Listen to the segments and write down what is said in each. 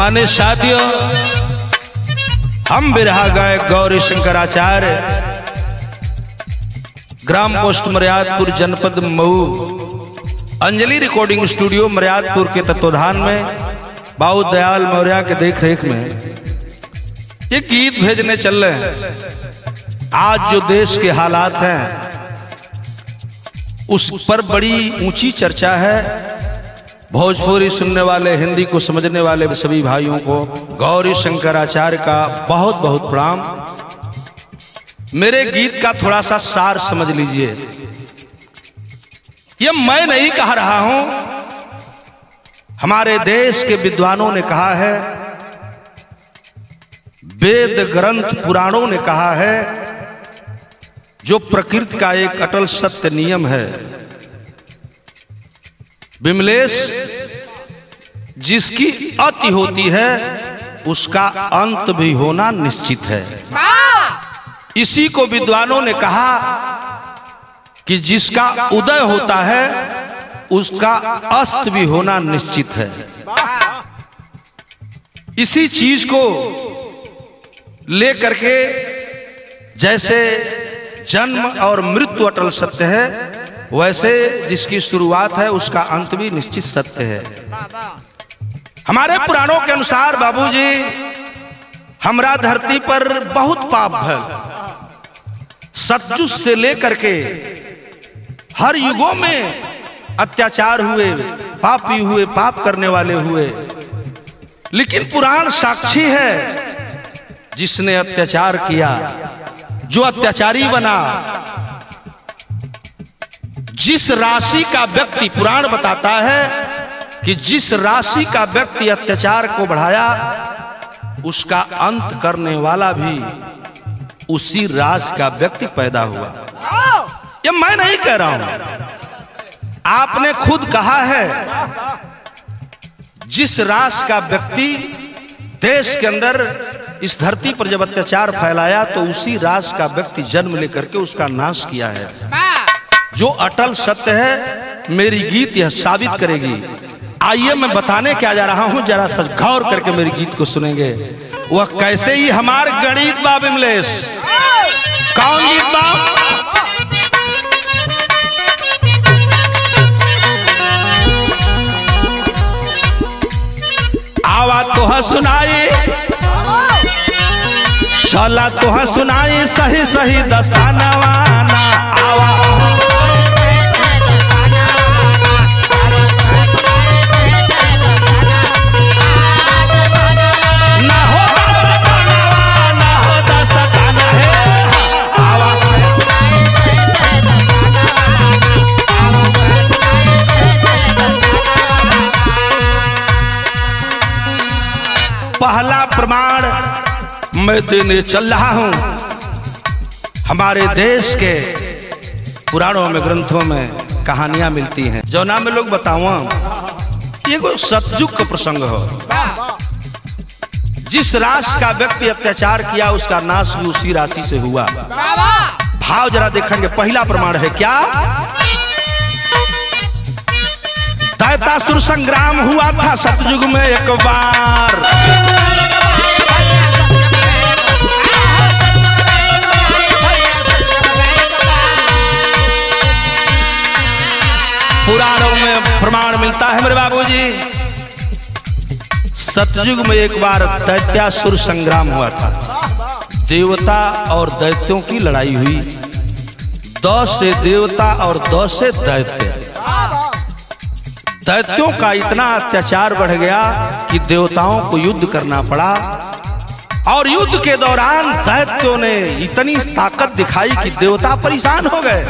माने साथियों, हम बिरहा गायक गौरी शंकराचार्य, ग्राम पोस्ट मर्यादपुर, जनपद मऊ, अंजलि रिकॉर्डिंग स्टूडियो मर्यादपुर के तत्वाधान में बाबू दयाल मौर्य के देख रेख में ये गीत भेजने चल रहे हैं। आज जो देश के हालात हैं उस पर बड़ी ऊंची चर्चा है। भोजपुरी सुनने वाले, हिंदी को समझने वाले सभी भाइयों को गौरी शंकराचार्य का बहुत बहुत प्रणाम। मेरे गीत का थोड़ा सा सार समझ लीजिए। ये मैं नहीं कह रहा हूं, हमारे देश के विद्वानों ने कहा है, वेद ग्रंथ पुराणों ने कहा है, जो प्रकृति का एक अटल सत्य नियम है। विमलेश, जिसकी अति होती है उसका अंत भी होना निश्चित है। इसी को विद्वानों ने कहा कि जिसका उदय होता है उसका अस्त भी होना निश्चित है। इसी चीज को लेकर के जैसे जन्म और मृत्यु अटल सत्य है, वैसे जिसकी शुरुआत है उसका अंत भी निश्चित सत्य है। हमारे पुराणों के अनुसार बाबूजी, हमरा धरती पर बहुत पाप है। सतयुग से लेकर के हर युगों में अत्याचार हुए, पापी हुए, पाप करने वाले हुए, लेकिन पुराण साक्षी है, जिसने अत्याचार किया, जो अत्याचारी बना, जिस राशि का व्यक्ति, पुराण बताता है कि जिस राशि का व्यक्ति अत्याचार को बढ़ाया, उसका अंत करने वाला भी उसी राशि का व्यक्ति पैदा हुआ। ये मैं नहीं कह रहा हूं, आपने खुद कहा है, जिस राशि का व्यक्ति देश के अंदर इस धरती पर जब अत्याचार फैलाया तो उसी राशि का व्यक्ति जन्म लेकर के उसका नाश किया है। जो अटल सत्य है, मेरी गीत यह साबित करेगी। आइए मैं बताने क्या जा रहा हूं, जरा सच गौर करके मेरी गीत को सुनेंगे। वह कैसे ही हमार गणित बा विमलेश। कौन गीत बा? आवा तोह सुनाई, चला तोह सुनाई, सही सही दस्तानवाना। आवा पहला प्रमाण मैं देने चल रहा हूं। हमारे देश के पुराणों में, ग्रंथों में कहानियां मिलती हैं, जो नाम में लोग बताऊं, ये कोई सतयुग का प्रसंग हो। जिस राशि का व्यक्ति अत्याचार किया उसका नाश भी उसी राशि से हुआ। भाव जरा देखेंगे। पहला प्रमाण है क्या? दैत्यासुर संग्राम हुआ था सतयुग में एक बार। पुराणों में प्रमाण मिलता है मेरे बाबूजी। सतयुग में एक बार दैत्यासुर संग्राम हुआ था। देवता और दैत्यों की लड़ाई हुई। 10 से देवता और 10 से दैत्य। दैत्यों का इतना अत्याचार बढ़ गया कि देवताओं को युद्ध करना पड़ा, और युद्ध के दौरान दैत्यों ने इतनी ताकत दिखाई कि देवता परेशान हो गए,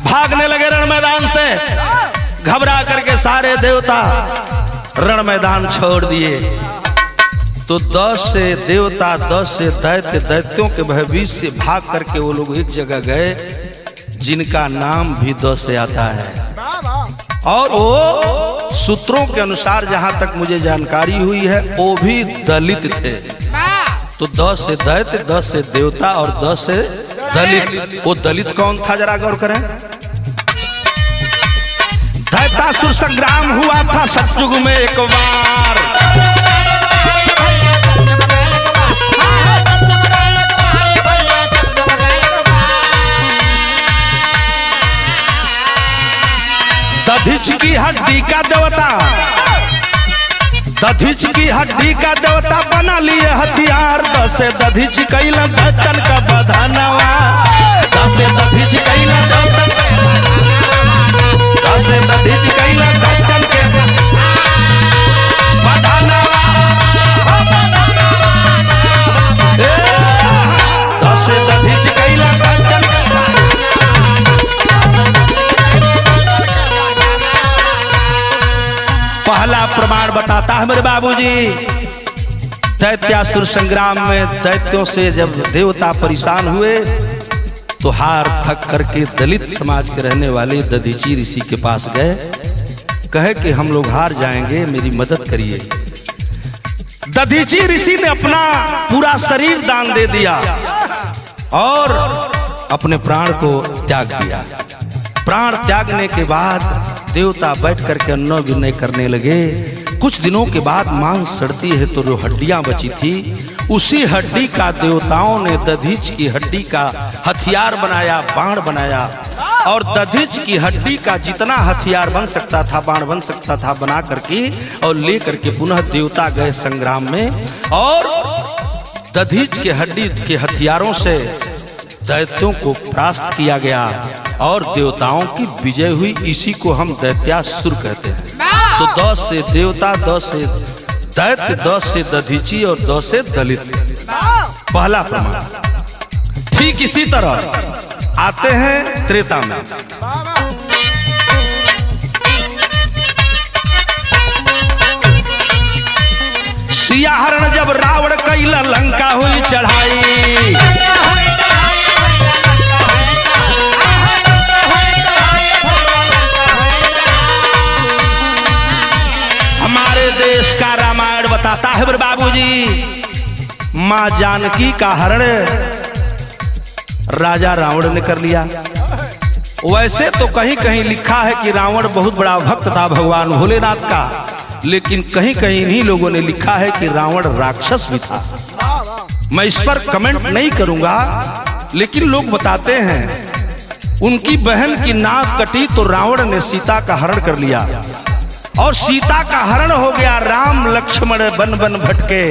भागने लगे रण मैदान से। घबरा करके सारे देवता रण मैदान छोड़ दिए। तो 10 से देवता, 10 से दैत्य, दैत्यों के भयभीत से भाग करके वो लोग एक जगह गए जिनका नाम भी 10 से आता है। और वो सूत्रों के अनुसार, जहां तक मुझे जानकारी हुई है, वो भी दलित थे। तो 10 से दैत्य, 10 से देवता और 10 से दलित। वो दलित कौन था जरा गौर करें। दैत्यासुर संग्राम हुआ था सतयुग में एक बार। दधिच की हड्डी का देवता बना लिए हथियार। दसे दधिच कैला दत्तन का बधानवा। दसे दधिच कैला दत्तन, दसे दधिच कैला दत्तन के बधानवा। दसे दधिच कैला दत्तन। पहला प्रमाण बताता है मेरे बाबूजी, दैत्यासुर संग्राम में दैत्यों से जब देवता परेशान हुए तो हार थक करके दलित समाज के रहने वाले दधीची ऋषि के पास गए। कहे कि हम लोग हार जाएंगे, मेरी मदद करिए। दधीची ऋषि ने अपना पूरा शरीर दान दे दिया और अपने प्राण को त्याग दिया। प्राण त्यागने के बाद देवता बैठ करके अन्न विनय करने लगे। कुछ दिनों के बाद मांस सड़ती है तो जो हड्डियां बची थी उसी हड्डी का देवताओं ने दधीच की हड्डी का हथियार बनाया, बाण बनाया। और दधीच की हड्डी का जितना हथियार बन सकता था, बाण बन सकता था, बना करके और ले करके पुनः देवता गए संग्राम में। और दधीच के हड्डी के हथियारों से दैत्यों को परास्त किया गया और देवताओं की विजय हुई। इसी को हम दैत्यासुर कहते हैं। तो 10 से देवता, 10 से दैत्य, 10 से दधीची और 10 से दलित। पहला प्रमाण। ठीक इसी तरह आते हैं त्रेता में। सिया हरण जब रावण कैला लंका हुई चढ़ाई। हमारे देश का रामायण बताता है मेरे बाबूजी, मां जानकी का हरण राजा रावण ने कर लिया। वैसे तो कहीं कहीं लिखा है कि रावण बहुत बड़ा भक्त था भगवान भोलेनाथ का, लेकिन कहीं कहीं इन्हीं लोगों ने लिखा है कि रावण राक्षस भी था। मैं इस पर कमेंट नहीं करूंगा, लेकिन लोग बताते हैं उनकी बहन की नाक कटी तो रावण ने सीता का हरण कर लिया और सीता का हरण हो गया। राम लक्ष्मण बन बन भटके।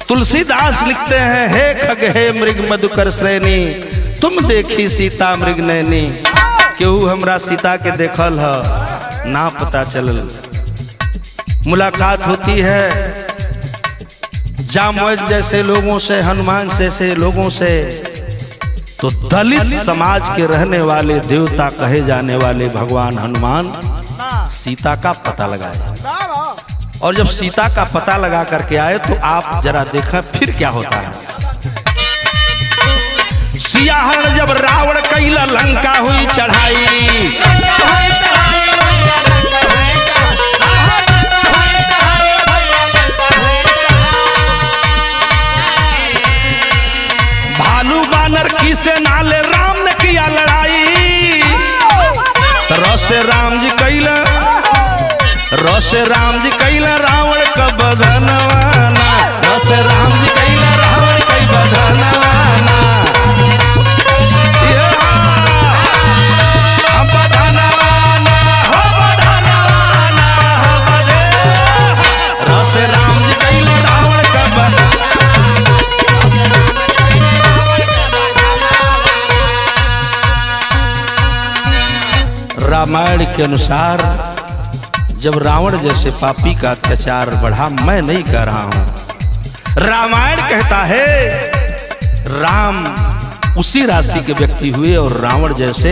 तुलसीदास लिखते हैं, हे खग हे मृग मधुकर श्रेणी, तुम देखी सीता मृग नैनी। केहू हमरा सीता के देखल है ना पता चलल। मुलाकात होती है जामवंत जैसे लोगों से, हनुमान जैसे लोगों से, तो दलित समाज के रहने वाले देवता कहे जाने वाले भगवान हनुमान सीता का पता लगाए। और जब सीता का पता लगा करके आए तो आप जरा देखें फिर क्या होता है। सिया हरण जब रावण कैला लंका हुई चढ़ाई। भालू बानर की सेना ले राम ने किया लड़ाई। रसे राम जी कैला, रसे राम जी कैला रावण का बधनवाना। रसे राम जी कैला रावण का बधनवाना। बधनवाना हो, बधनवाना हो, बधे। रसे राम जी कैला रावण का रामायण के अनुसार जब रावण जैसे पापी का अत्याचार बढ़ा, मैं नहीं कह रहा हूं, रामायण कहता है राम उसी राशि के व्यक्ति हुए और रावण जैसे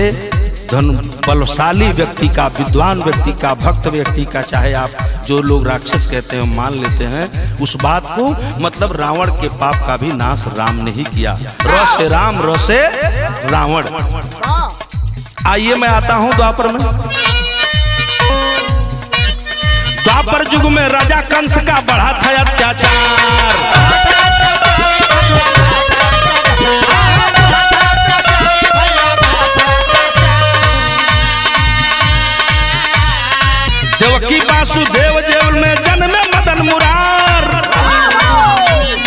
धन बलशाली व्यक्ति का, विद्वान व्यक्ति का, भक्त व्यक्ति का, चाहे आप जो लोग राक्षस कहते हैं मान लेते हैं उस बात को, मतलब रावण के पाप का भी नाश राम ने ही किया। र से राम, र से रावण। आइए मैं आता हूं द्वापर में। द्वापर युग में राजा कंस का बढ़ा था अत्याचार। देवकी वासुदेव जेल में जन्मे मदन मुरार।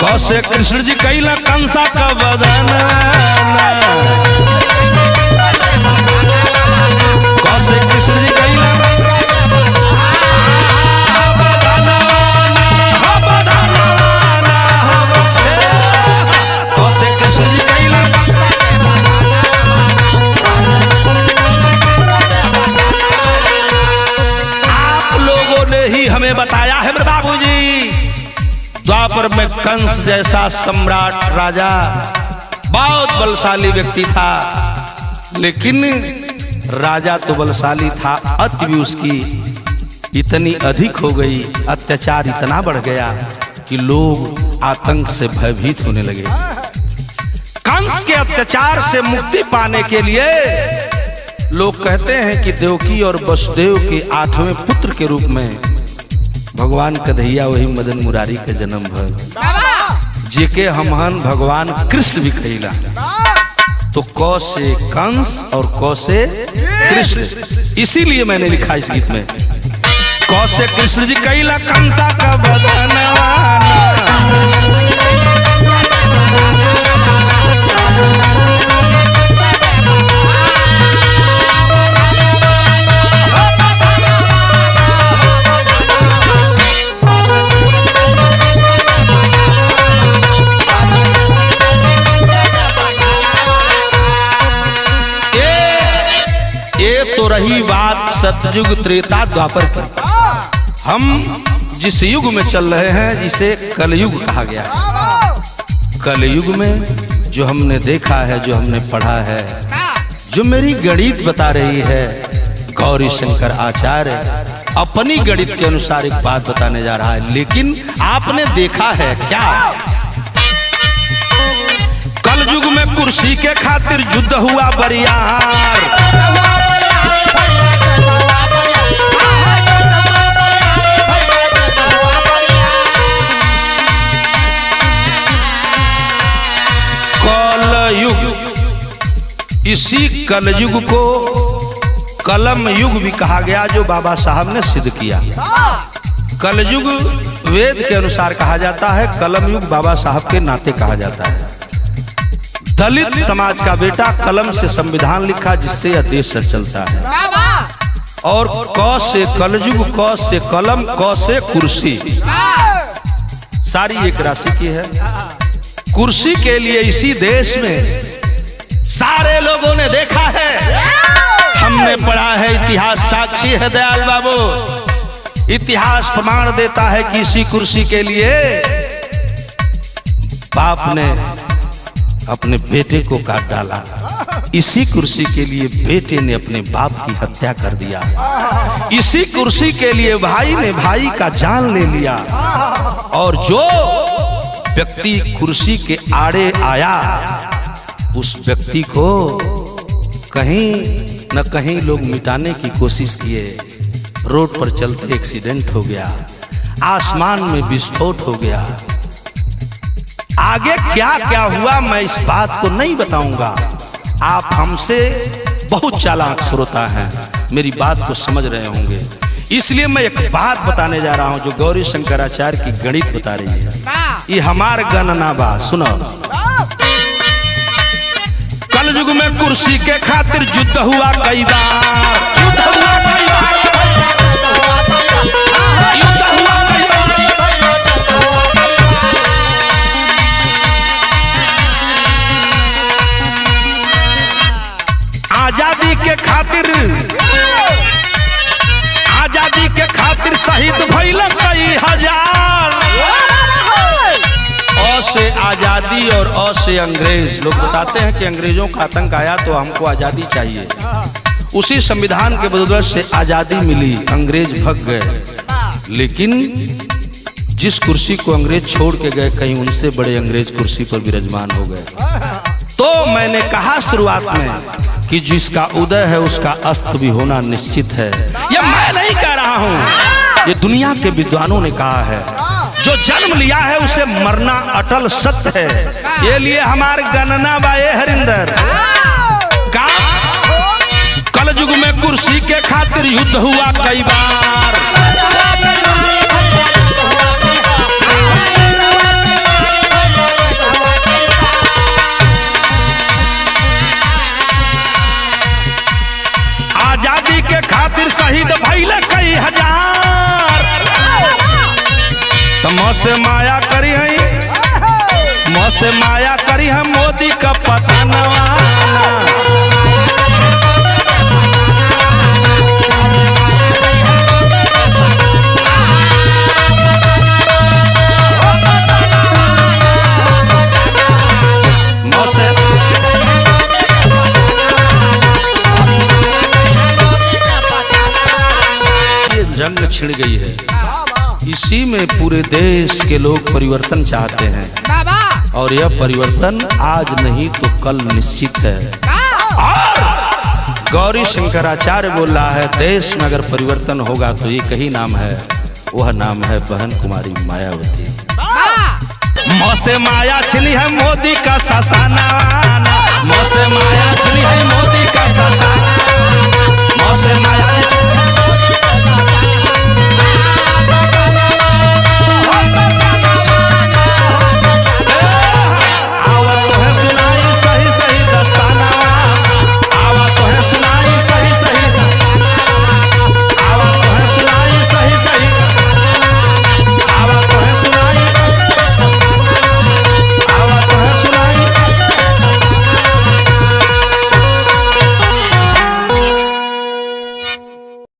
कौसे कृष्ण जी कैला कंसा का वदन। कौसे कृष्ण जी कैला कंस जैसा सम्राट राजा बहुत बलशाली व्यक्ति था, लेकिन राजा तो बलशाली था, अति भी उसकी इतनी अधिक हो गई, अत्याचार इतना बढ़ गया कि लोग आतंक से भयभीत होने लगे। कंस के अत्याचार से मुक्ति पाने के लिए लोग कहते हैं कि देवकी और वसुदेव के 8वें पुत्र के रूप में भगवान कन्हैया वही मदन मुरारी के जन्म भल, जेके हमहन भगवान कृष्ण भी कहिला। तो क से कंस और क से कृष्ण, इसीलिए मैंने लिखा इस गीत में, क से कृष्ण जी कहिला कंसा का बदनवा। तो रही बात सतयुग त्रेता द्वापर की। हम जिस युग में चल रहे हैं जिसे कलयुग कहा गया है, कलयुग में जो हमने देखा है, जो हमने पढ़ा है, जो मेरी गणित बता रही है, गौरी शंकर आचार्य अपनी गणित के अनुसार एक बात बताने जा रहा है, लेकिन आपने देखा है क्या? कलयुग में कुर्सी के खातिर युद्ध हुआ बरियार, इसी कलयुग को कलम युग भी कहा गया, जो बाबा साहब ने सिद्ध किया। कलयुग वेद के अनुसार कहा जाता है, कलम युग बाबा साहब के नाते कहा जाता है। दलित समाज का बेटा कलम से संविधान लिखा, जिससे यह देश चलता है। और क से कलयुग, क से कलम, क से कुर्सी, सारी एक राशि की है। कुर्सी के लिए इसी देश में सारे लोगों ने देखा है, हमने पढ़ा है, इतिहास साक्षी है दयाल बाबू। इतिहास प्रमाण देता है कि इसी कुर्सी के लिए बाप ने अपने बेटे को काट डाला, इसी कुर्सी के लिए बेटे ने अपने बाप की हत्या कर दिया, इसी कुर्सी के लिए भाई ने भाई का जान ले लिया। और जो व्यक्ति कुर्सी के आड़े आया, उस व्यक्ति को कहीं न कहीं लोग मिटाने की कोशिश किए। रोड पर चलते एक्सीडेंट हो गया, आसमान में विस्फोट हो गया। आगे क्या क्या हुआ मैं इस बात को नहीं बताऊंगा, आप हमसे बहुत चालाक श्रोता हैं, मेरी बात को समझ रहे होंगे। इसलिए मैं एक बात बताने जा रहा हूं जो गौरी शंकराचार्य की गणित बता रही है। ये हमार गणना बा, सुनो। कलयुग में कुर्सी के खातिर युद्ध हुआ कई बार, युद्ध हुआ कई बार, युद्ध हुआ कई बार। आजादी के खातिर, आजादी के खातिर शहीद भइल कई हजार। अ से आजादी और अ से अंग्रेज। लोग बताते हैं कि अंग्रेजों का आतंक आया तो हमको आजादी चाहिए, उसी संविधान के बदौलत से आजादी मिली, अंग्रेज भग गए। लेकिन जिस कुर्सी को अंग्रेज छोड़ के गए, कहीं उनसे बड़े अंग्रेज कुर्सी पर विराजमान हो गए। तो मैंने कहा शुरुआत में कि जिसका उदय है उसका अस्त भी होना निश्चित है। यह मैं नहीं कह रहा हूं, ये दुनिया के विद्वानों ने कहा है। जो जन्म लिया है उसे मरना अटल सत्य है। ये लिए हमारे गणना बाए हरिंदर का कलयुग में कुर्सी के खातिर युद्ध हुआ कई बार। आजादी के खातिर शहीद भइले कई हजार। तो मोह से माया करी है, मोह से माया करी है मोदी का पता नवाना। छिड़ गई है। इसी में पूरे देश के लोग परिवर्तन चाहते हैं और यह परिवर्तन आज नहीं तो कल निश्चित है। और गौरी शंकराचार्य बोल रहा है देश में अगर परिवर्तन होगा तो एक ही नाम है, वह नाम है बहन कुमारी मायावती। मोसे माया छिनी है मोदी का ससाना, मोसे माया छिनी है मोदी का ससाना, मोसे माया